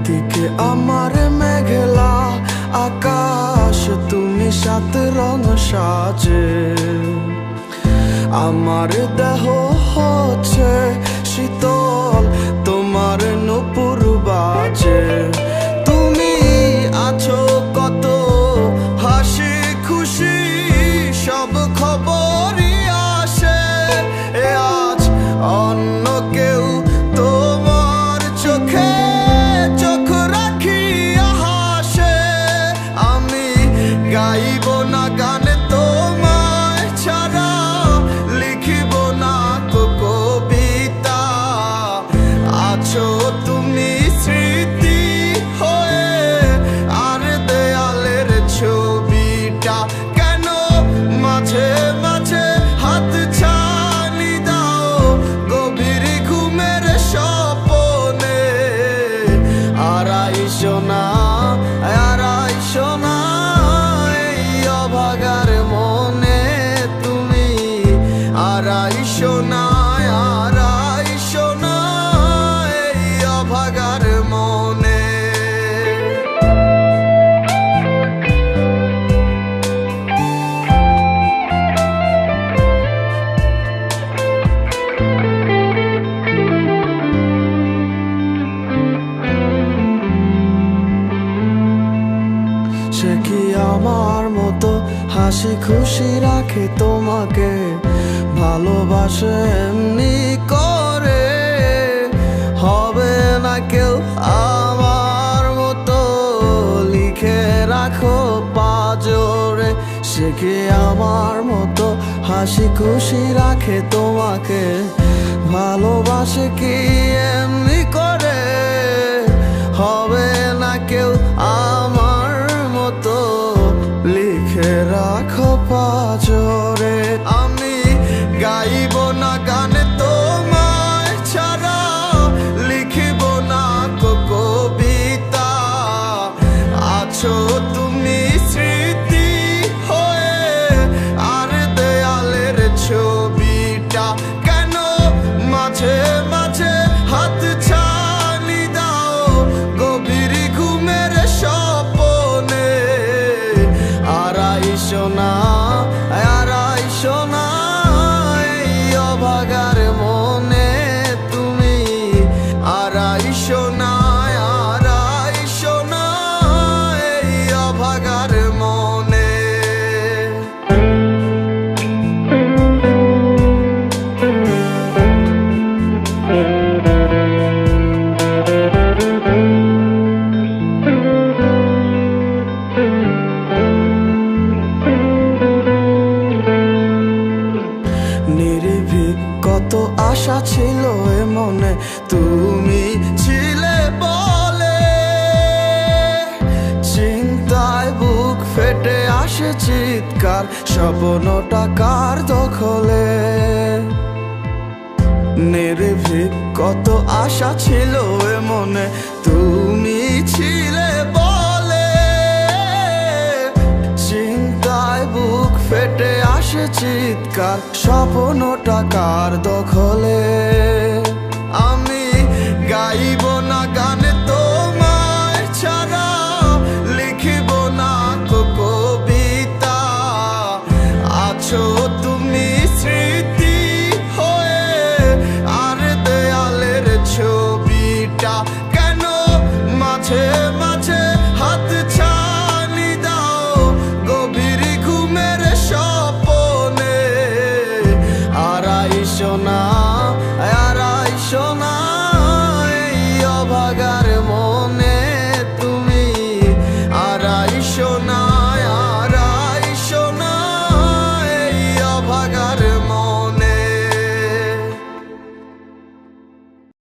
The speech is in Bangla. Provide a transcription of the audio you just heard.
একদিকে আমার মেঘলা আকাশ, তুমি সাত রং সাজে। আমার দেহ হচ্ছে শীতল, তোমার নূপুর বাজে। তুমি আছো কত হাসি খুশি, সব খবরই আসে। আজ অন্য কেউ তোমার চোখে চোখ রাখিয়া হাসে। আমি গাইব না গান তোমায় ছাড়া, লিখিব না কবিতা। আছো তুমি স্মৃতি হয়ে, আর দেয়ালের ছবিটা কেন মাঝে মাঝে হাত ছানি দাও গভীর ঘুমের স্বপনে। আড়াইশো না আড়াইশো না এই অভাগার মনে তুমি। আড়াইশো না আড়াইশো না এই অভাগার মনে। সে কি আমার মতো হাসি খুশি রাখে তোমাকে, ভালোবাসে এমনি করে? হবে না কেউ আমার মতো, লিখে রাখো পাজরে। সে কি আমার মতো হাসি খুশি রাখে তোমাকে, ভালোবাসে কি এমনি করে? হবে না কেউ আমার মতো, লিখে রাখো পাজরে। আমি গাইব না গান তোমায় ছাড়া, লিখিব না কবিতা। আছো তুমি স্মৃতি হয়ে, আর দেয়ালের ছবিটা কেন মাঝে মাঝে হাত ছানি দাও গভীর ঘুমের স্বপনে। আড়াইশো না আড়াইশো না এই অভাগার মনে তুমি। আড়াইশো না আড়াইশো না এই অভাগার মনে। নির্ভীক কত আশা ছিল এ মনে, তুমি ছিলে বলে। চিন্তায় বুক ফেটে আসে চিৎকার, স্বপ্নটা কার দখলে? নির্ভীক কত আশা ছিল এ মনে, তুমি ছিলে বলে। চিন্তায় বুক ফেটে আসে চিৎকার, স্বপ্নটা কার দখলে?